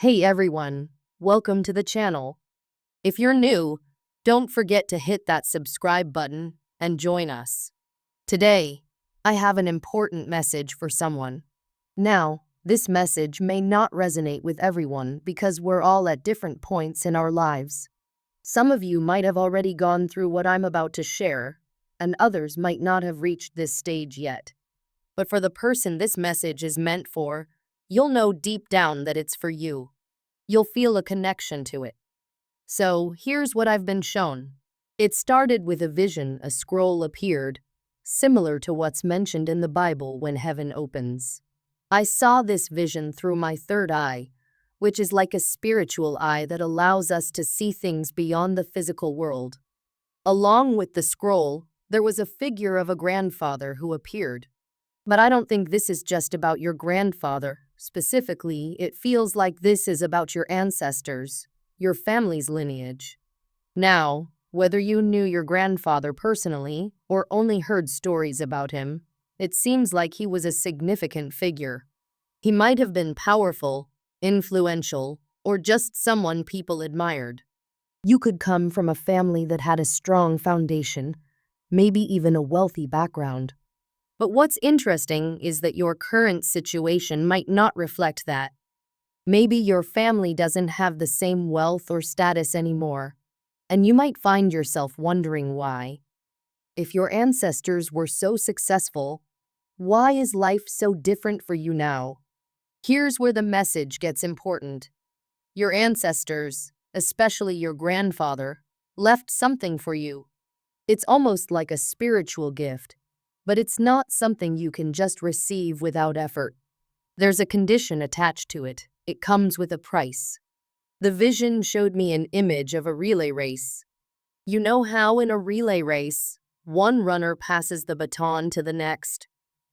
Hey everyone, welcome to the channel. If you're new, don't forget to hit that subscribe button and join us. Today, I have an important message for someone. Now, this message may not resonate with everyone because we're all at different points in our lives. Some of you might have already gone through what I'm about to share, and others might not have reached this stage yet. But for the person this message is meant for, you'll know deep down that it's for you. You'll feel a connection to it. So here's what I've been shown. It started with a vision. A scroll appeared, similar to what's mentioned in the Bible when heaven opens. I saw this vision through my third eye, which is like a spiritual eye that allows us to see things beyond the physical world. Along with the scroll, there was a figure of a grandfather who appeared. But I don't think this is just about your grandfather. Specifically, it feels like this is about your ancestors, your family's lineage. Now, whether you knew your grandfather personally or only heard stories about him, it seems like he was a significant figure. He might have been powerful, influential, or just someone people admired. You could come from a family that had a strong foundation, maybe even a wealthy background. But what's interesting is that your current situation might not reflect that. Maybe your family doesn't have the same wealth or status anymore, and you might find yourself wondering why. If your ancestors were so successful, why is life so different for you now? Here's where the message gets important. Your ancestors, especially your grandfather, left something for you. It's almost like a spiritual gift. But it's not something you can just receive without effort. There's a condition attached to it. It comes with a price. The vision showed me an image of a relay race. You know how in a relay race, one runner passes the baton to the next?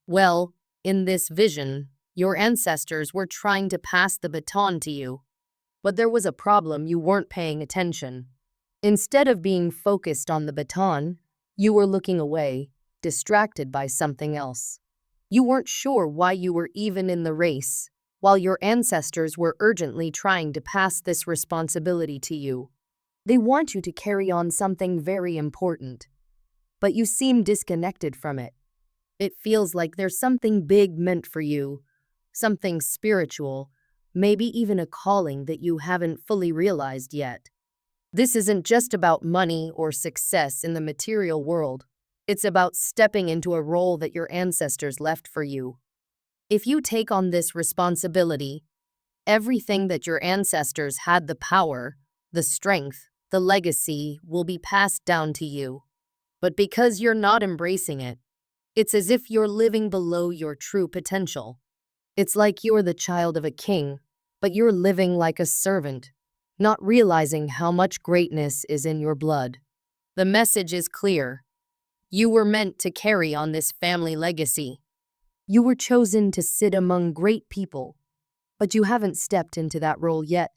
Well, in this vision, your ancestors were trying to pass the baton to you. But there was a problem. You weren't paying attention. Instead of being focused on the baton, you were looking away, distracted by something else. You weren't sure why you were even in the race, while your ancestors were urgently trying to pass this responsibility to you. They want you to carry on something very important, but you seem disconnected from it. It feels like there's something big meant for you, something spiritual, maybe even a calling that you haven't fully realized yet. This isn't just about money or success in the material world. It's about stepping into a role that your ancestors left for you. If you take on this responsibility, everything that your ancestors had, the power, the strength, the legacy, will be passed down to you. But because you're not embracing it, it's as if you're living below your true potential. It's like you're the child of a king, but you're living like a servant, not realizing how much greatness is in your blood. The message is clear. You were meant to carry on this family legacy. You were chosen to sit among great people, but you haven't stepped into that role yet.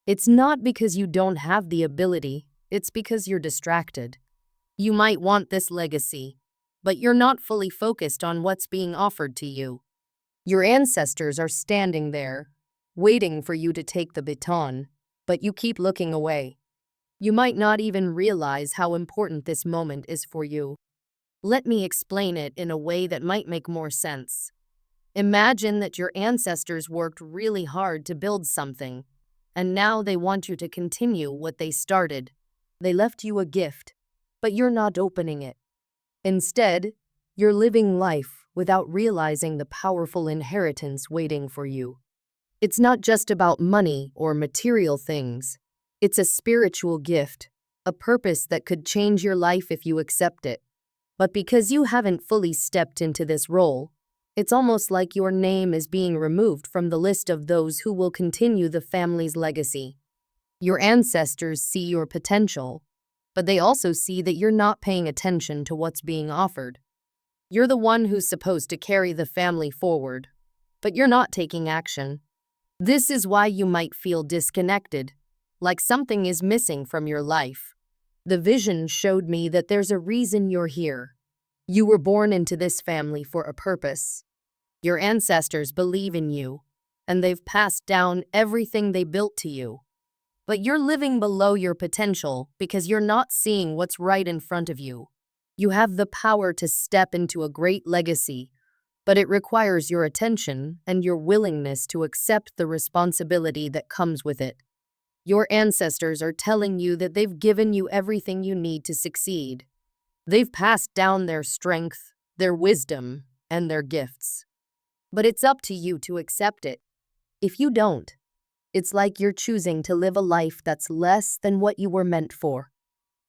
It's not because you don't have the ability, it's because you're distracted. You might want this legacy, but you're not fully focused on what's being offered to you. Your ancestors are standing there, waiting for you to take the baton, but you keep looking away. You might not even realize how important this moment is for you. Let me explain it in a way that might make more sense. Imagine that your ancestors worked really hard to build something, and now they want you to continue what they started. They left you a gift, but you're not opening it. Instead, you're living life without realizing the powerful inheritance waiting for you. It's not just about money or material things. It's a spiritual gift, a purpose that could change your life if you accept it. But because you haven't fully stepped into this role, it's almost like your name is being removed from the list of those who will continue the family's legacy. Your ancestors see your potential, but they also see that you're not paying attention to what's being offered. You're the one who's supposed to carry the family forward, but you're not taking action. This is why you might feel disconnected, like something is missing from your life. The vision showed me that there's a reason you're here. You were born into this family for a purpose. Your ancestors believe in you. and they've passed down everything they built to you. But you're living below your potential because you're not seeing what's right in front of you. You have the power to step into a great legacy, but it requires your attention and your willingness to accept the responsibility that comes with it. Your ancestors are telling you that they've given you everything you need to succeed. They've passed down their strength, their wisdom, and their gifts. But it's up to you to accept it. If you don't, it's like you're choosing to live a life that's less than what you were meant for.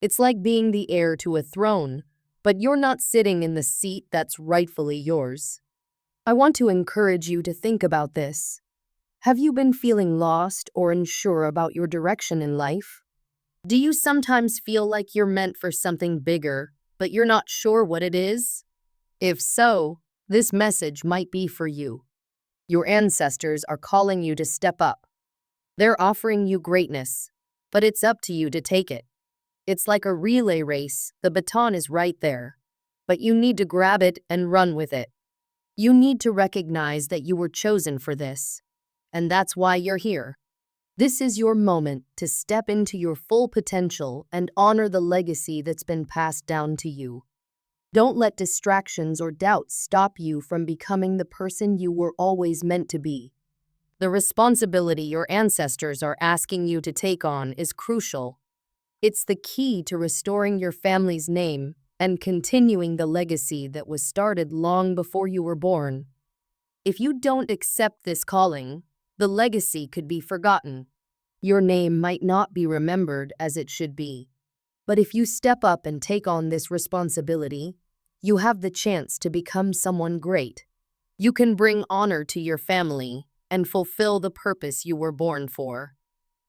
It's like being the heir to a throne, but you're not sitting in the seat that's rightfully yours. I want to encourage you to think about this. Have you been feeling lost or unsure about your direction in life? Do you sometimes feel like you're meant for something bigger, but you're not sure what it is? If so, this message might be for you. Your ancestors are calling you to step up. They're offering you greatness, but it's up to you to take it. It's like a relay race. The baton is right there, but you need to grab it and run with it. You need to recognize that you were chosen for this, and that's why you're here. This is your moment to step into your full potential and honor the legacy that's been passed down to you. Don't let distractions or doubts stop you from becoming the person you were always meant to be. The responsibility your ancestors are asking you to take on is crucial. It's the key to restoring your family's name and continuing the legacy that was started long before you were born. If you don't accept this calling, the legacy could be forgotten. Your name might not be remembered as it should be. But if you step up and take on this responsibility, you have the chance to become someone great. You can bring honor to your family and fulfill the purpose you were born for.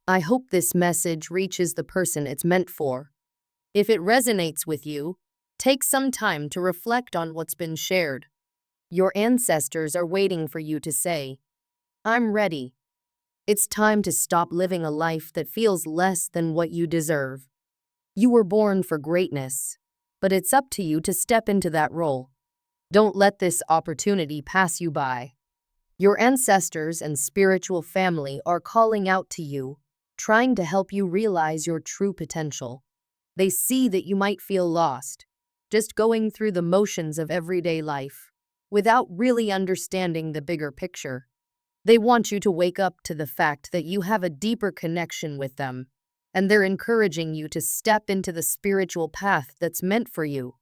I hope this message reaches the person it's meant for. If it resonates with you, take some time to reflect on what's been shared. Your ancestors are waiting for you to say, "I'm ready." It's time to stop living a life that feels less than what you deserve. You were born for greatness, but it's up to you to step into that role. Don't let this opportunity pass you by. Your ancestors and spiritual family are calling out to you, trying to help you realize your true potential. They see that you might feel lost, just going through the motions of everyday life, without really understanding the bigger picture. They want you to wake up to the fact that you have a deeper connection with them, and they're encouraging you to step into the spiritual path that's meant for you.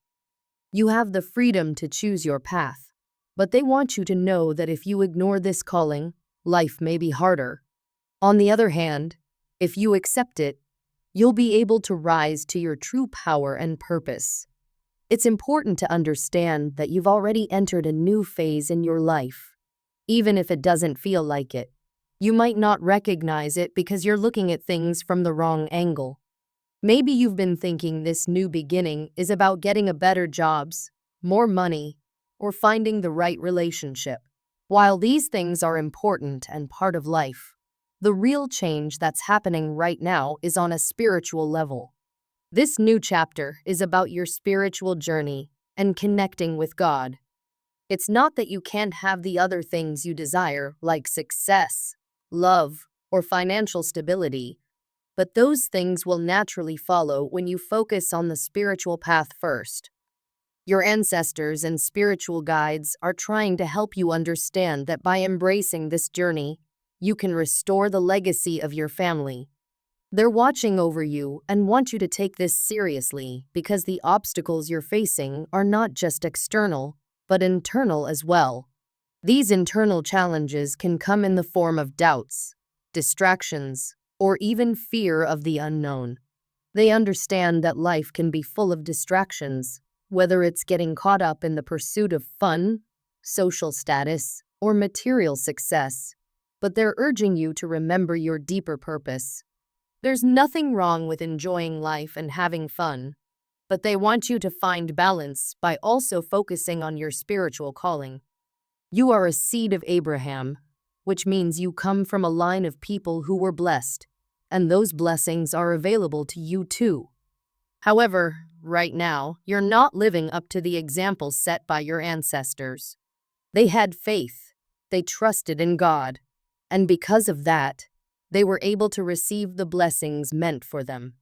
You have the freedom to choose your path, but they want you to know that if you ignore this calling, life may be harder. On the other hand, if you accept it, you'll be able to rise to your true power and purpose. It's important to understand that you've already entered a new phase in your life, even if it doesn't feel like it. You might not recognize it because you're looking at things from the wrong angle. Maybe you've been thinking this new beginning is about getting a better jobs, more money, or finding the right relationship. While these things are important and part of life, the real change that's happening right now is on a spiritual level. This new chapter is about your spiritual journey and connecting with God. It's not that you can't have the other things you desire, like success, love, or financial stability, but those things will naturally follow when you focus on the spiritual path first. Your ancestors and spiritual guides are trying to help you understand that by embracing this journey, you can restore the legacy of your family. They're watching over you and want you to take this seriously because the obstacles you're facing are not just external, but internal as well. These internal challenges can come in the form of doubts, distractions, or even fear of the unknown. They understand that life can be full of distractions, whether it's getting caught up in the pursuit of fun, social status, or material success, but they're urging you to remember your deeper purpose. There's nothing wrong with enjoying life and having fun, but they want you to find balance by also focusing on your spiritual calling. You are a seed of Abraham, which means you come from a line of people who were blessed, and those blessings are available to you too. However, right now, you're not living up to the example set by your ancestors. They had faith, they trusted in God, And because of that, they were able to receive the blessings meant for them.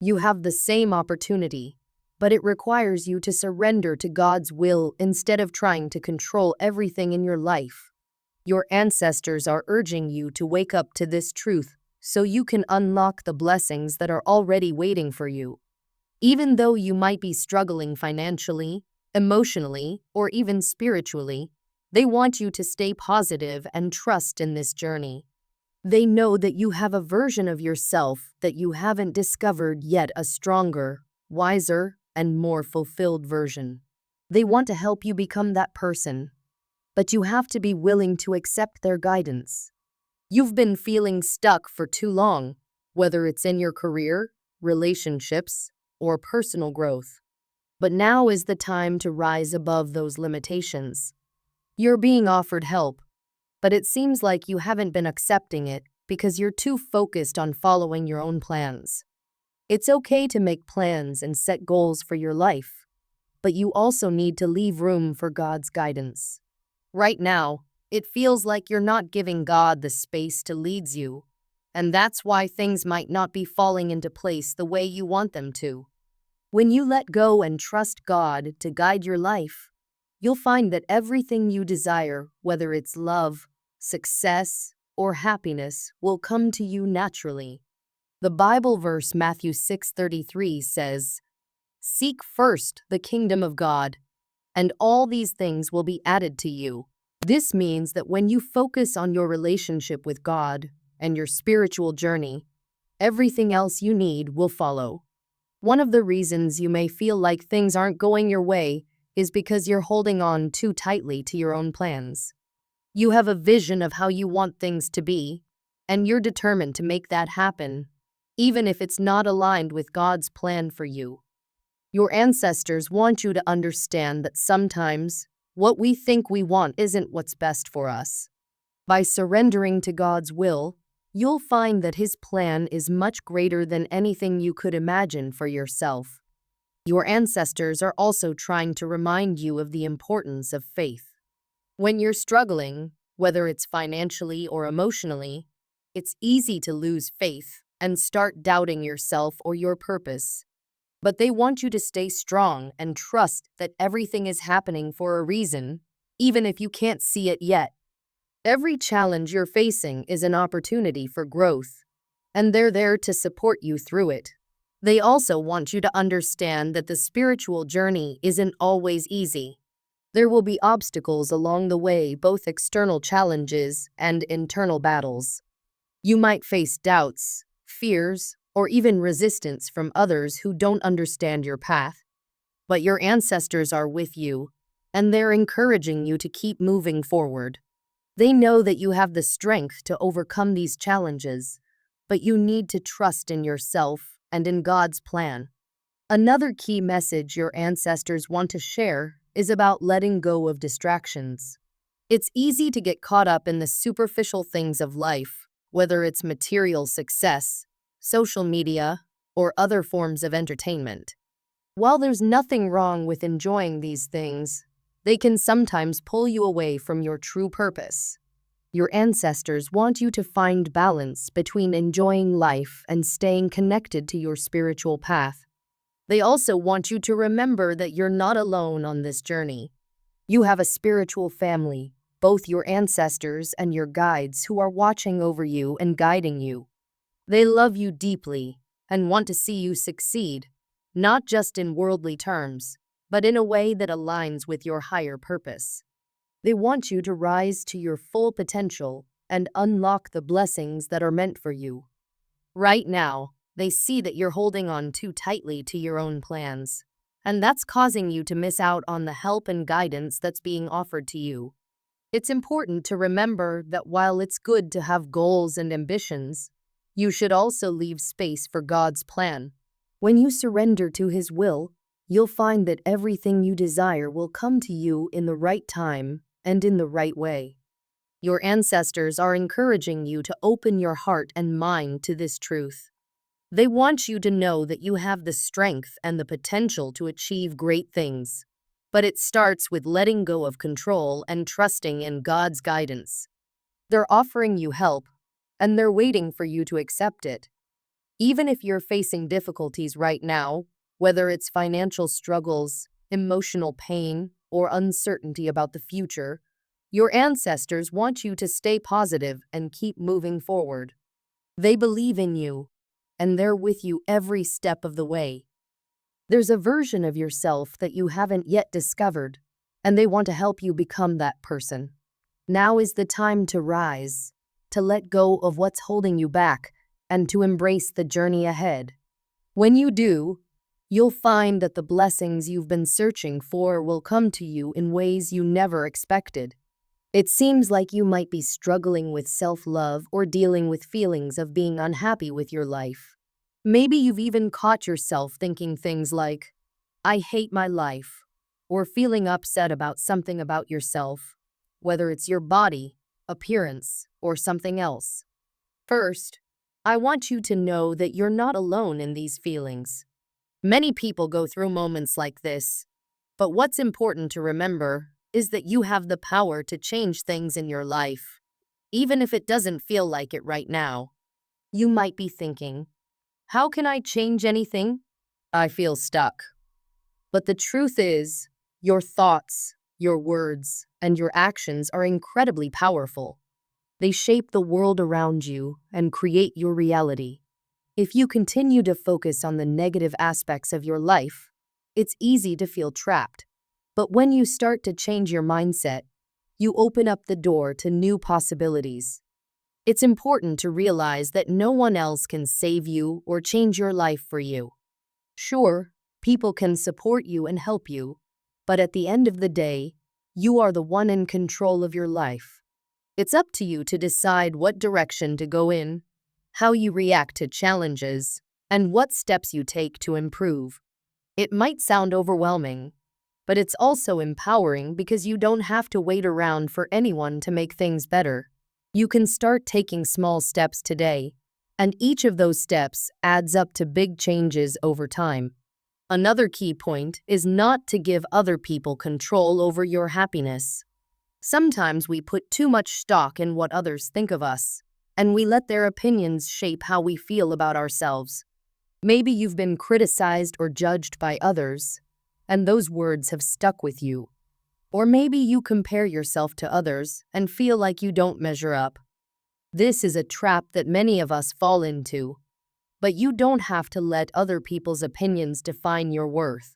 You have the same opportunity, but it requires you to surrender to God's will instead of trying to control everything in your life. Your ancestors are urging you to wake up to this truth so you can unlock the blessings that are already waiting for you. Even though you might be struggling financially, emotionally, or even spiritually, they want you to stay positive and trust in this journey. They know that you have a version of yourself that you haven't discovered yet, a stronger, wiser, and more fulfilled version. They want to help you become that person, but you have to be willing to accept their guidance. You've been feeling stuck for too long, whether it's in your career, relationships, or personal growth. But now is the time to rise above those limitations. You're being offered help, but it seems like you haven't been accepting it because you're too focused on following your own plans. It's okay to make plans and set goals for your life, but you also need to leave room for God's guidance. Right now, it feels like you're not giving God the space to lead you, and that's why things might not be falling into place the way you want them to. When you let go and trust God to guide your life, you'll find that everything you desire, whether it's love, success, or happiness, will come to you naturally. The Bible verse Matthew 6:33 says, "Seek first the kingdom of God, and all these things will be added to you." This means that when you focus on your relationship with God and your spiritual journey, everything else you need will follow. One of the reasons you may feel like things aren't going your way is because you're holding on too tightly to your own plans. You have a vision of how you want things to be, and you're determined to make that happen, even if it's not aligned with God's plan for you. Your ancestors want you to understand that sometimes what we think we want isn't what's best for us. By surrendering to God's will, you'll find that His plan is much greater than anything you could imagine for yourself. Your ancestors are also trying to remind you of the importance of faith. When you're struggling, whether it's financially or emotionally, it's easy to lose faith and start doubting yourself or your purpose. But they want you to stay strong and trust that everything is happening for a reason, even if you can't see it yet. Every challenge you're facing is an opportunity for growth, and they're there to support you through it. They also want you to understand that the spiritual journey isn't always easy. There will be obstacles along the way, both external challenges and internal battles. You might face doubts, fears, or even resistance from others who don't understand your path. But your ancestors are with you, and they're encouraging you to keep moving forward. They know that you have the strength to overcome these challenges, but you need to trust in yourself and in God's plan. Another key message your ancestors want to share is about letting go of distractions. It's easy to get caught up in the superficial things of life, whether it's material success, social media, or other forms of entertainment. While there's nothing wrong with enjoying these things, they can sometimes pull you away from your true purpose. Your ancestors want you to find balance between enjoying life and staying connected to your spiritual path. They also want you to remember that you're not alone on this journey. You have a spiritual family, both your ancestors and your guides, who are watching over you and guiding you. They love you deeply and want to see you succeed, not just in worldly terms, but in a way that aligns with your higher purpose. They want you to rise to your full potential and unlock the blessings that are meant for you. Right now, they see that you're holding on too tightly to your own plans, and that's causing you to miss out on the help and guidance that's being offered to you. It's important to remember that while it's good to have goals and ambitions, you should also leave space for God's plan. When you surrender to His will, you'll find that everything you desire will come to you in the right time and in the right way. Your ancestors are encouraging you to open your heart and mind to this truth. They want you to know that you have the strength and the potential to achieve great things. But it starts with letting go of control and trusting in God's guidance. They're offering you help, and they're waiting for you to accept it. Even if you're facing difficulties right now, whether it's financial struggles, emotional pain, or uncertainty about the future, your ancestors want you to stay positive and keep moving forward. They believe in you, and they're with you every step of the way. There's a version of yourself that you haven't yet discovered, and they want to help you become that person. Now is the time to rise, to let go of what's holding you back, and to embrace the journey ahead. When you do, you'll find that the blessings you've been searching for will come to you in ways you never expected. It seems like you might be struggling with self-love or dealing with feelings of being unhappy with your life. Maybe you've even caught yourself thinking things like, "I hate my life," or feeling upset about something about yourself, whether it's your body, appearance, or something else. First, I want you to know that you're not alone in these feelings. Many people go through moments like this, but what's important to remember is that you have the power to change things in your life, even if it doesn't feel like it right now. You might be thinking, how can I change anything? I feel stuck. But the truth is, your thoughts, your words, and your actions are incredibly powerful. They shape the world around you and create your reality. If you continue to focus on the negative aspects of your life, it's easy to feel trapped. But when you start to change your mindset, you open up the door to new possibilities. It's important to realize that no one else can save you or change your life for you. Sure, people can support you and help you, but at the end of the day, you are the one in control of your life. It's up to you to decide what direction to go in, how you react to challenges, and what steps you take to improve. It might sound overwhelming, but it's also empowering because you don't have to wait around for anyone to make things better. You can start taking small steps today, and each of those steps adds up to big changes over time. Another key point is not to give other people control over your happiness. Sometimes we put too much stock in what others think of us, and we let their opinions shape how we feel about ourselves. Maybe you've been criticized or judged by others, and those words have stuck with you. Or maybe you compare yourself to others and feel like you don't measure up. This is a trap that many of us fall into, but you don't have to let other people's opinions define your worth.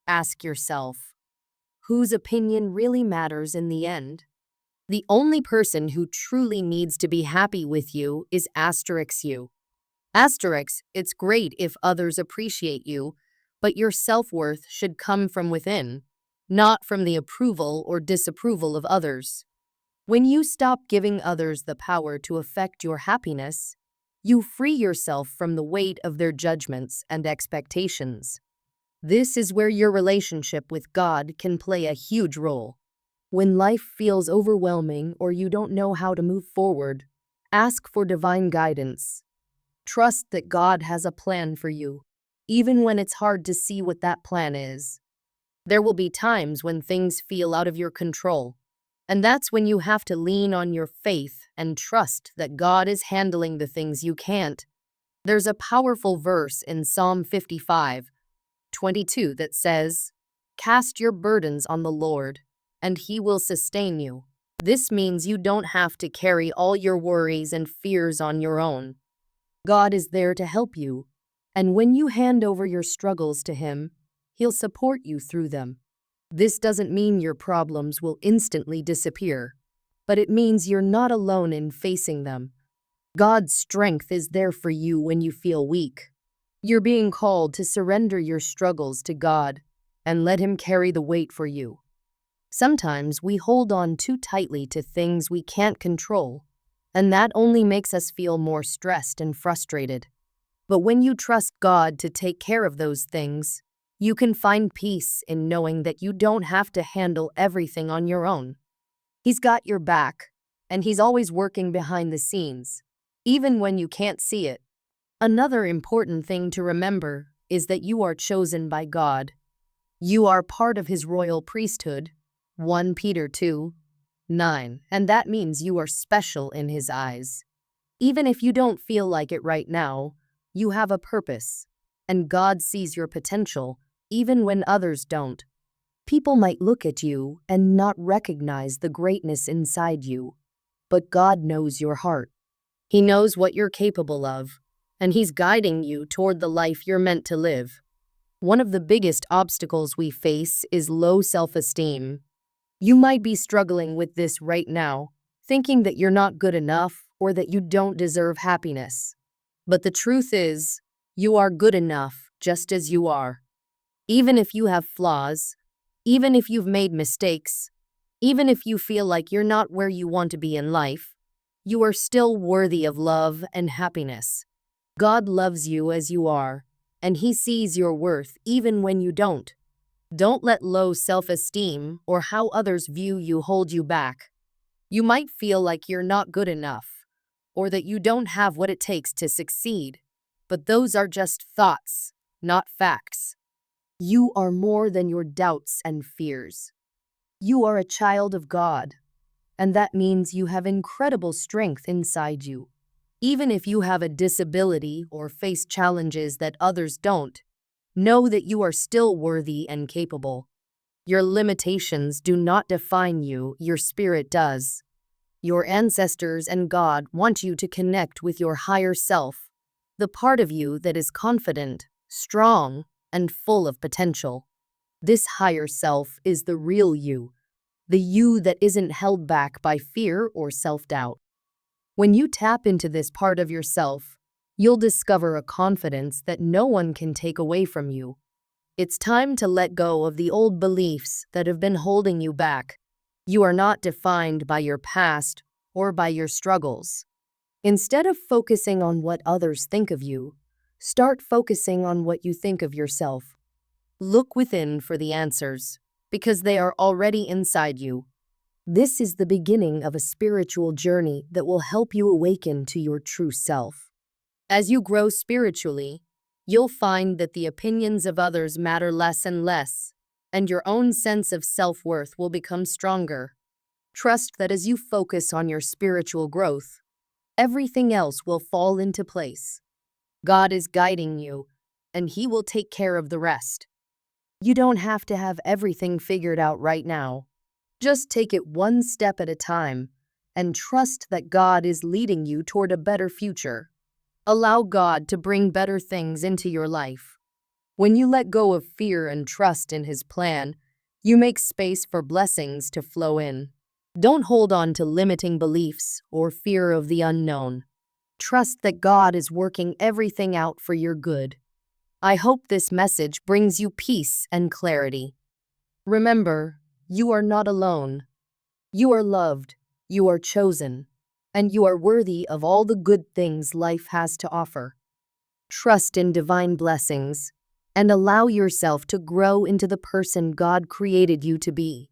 Ask yourself, whose opinion really matters in the end? The only person who truly needs to be happy with you is you. It's great if others appreciate you, but your self-worth should come from within, not from the approval or disapproval of others. When you stop giving others the power to affect your happiness, you free yourself from the weight of their judgments and expectations. This is where your relationship with God can play a huge role. When life feels overwhelming or you don't know how to move forward, ask for divine guidance. Trust that God has a plan for you, even when it's hard to see what that plan is. There will be times when things feel out of your control, and that's when you have to lean on your faith and trust that God is handling the things you can't. There's a powerful verse in Psalm 55:22 that says, "Cast your burdens on the Lord, and He will sustain you." This means you don't have to carry all your worries and fears on your own. God is there to help you, and when you hand over your struggles to Him, He'll support you through them. This doesn't mean your problems will instantly disappear, but it means you're not alone in facing them. God's strength is there for you when you feel weak. You're being called to surrender your struggles to God and let Him carry the weight for you. Sometimes we hold on too tightly to things we can't control, and that only makes us feel more stressed and frustrated. But when you trust God to take care of those things, you can find peace in knowing that you don't have to handle everything on your own. He's got your back, and He's always working behind the scenes, even when you can't see it. Another important thing to remember is that you are chosen by God. You are part of His royal priesthood, 1 Peter 2. 9. And that means you are special in His eyes. Even if you don't feel like it right now, you have a purpose, and God sees your potential even when others don't. People might look at you and not recognize the greatness inside you, but God knows your heart. He knows what you're capable of, and He's guiding you toward the life you're meant to live. One of the biggest obstacles we face is low self-esteem. You might be struggling with this right now, thinking that you're not good enough or that you don't deserve happiness. But the truth is, you are good enough just as you are. Even if you have flaws, even if you've made mistakes, even if you feel like you're not where you want to be in life, you are still worthy of love and happiness. God loves you as you are, and He sees your worth even when you don't. Don't let low self-esteem or how others view you hold you back. You might feel like you're not good enough, or that you don't have what it takes to succeed, but those are just thoughts, not facts. You are more than your doubts and fears. You are a child of God, and that means you have incredible strength inside you. Even if you have a disability or face challenges that others don't, know that you are still worthy and capable. Your limitations do not define you, your spirit does. Your ancestors and God want you to connect with your higher self, the part of you that is confident, strong, and full of potential. This higher self is the real you, the you that isn't held back by fear or self-doubt. When you tap into this part of yourself, you'll discover a confidence that no one can take away from you. It's time to let go of the old beliefs that have been holding you back. You are not defined by your past or by your struggles. Instead of focusing on what others think of you, start focusing on what you think of yourself. Look within for the answers, because they are already inside you. This is the beginning of a spiritual journey that will help you awaken to your true self. As you grow spiritually, you'll find that the opinions of others matter less and less, and your own sense of self-worth will become stronger. Trust that as you focus on your spiritual growth, everything else will fall into place. God is guiding you, and He will take care of the rest. You don't have to have everything figured out right now. Just take it one step at a time, and trust that God is leading you toward a better future. Allow God to bring better things into your life. When you let go of fear and trust in His plan, you make space for blessings to flow in. Don't hold on to limiting beliefs or fear of the unknown. Trust that God is working everything out for your good. I hope this message brings you peace and clarity. Remember, you are not alone. You are loved, you are chosen, and you are worthy of all the good things life has to offer. Trust in divine blessings and allow yourself to grow into the person God created you to be.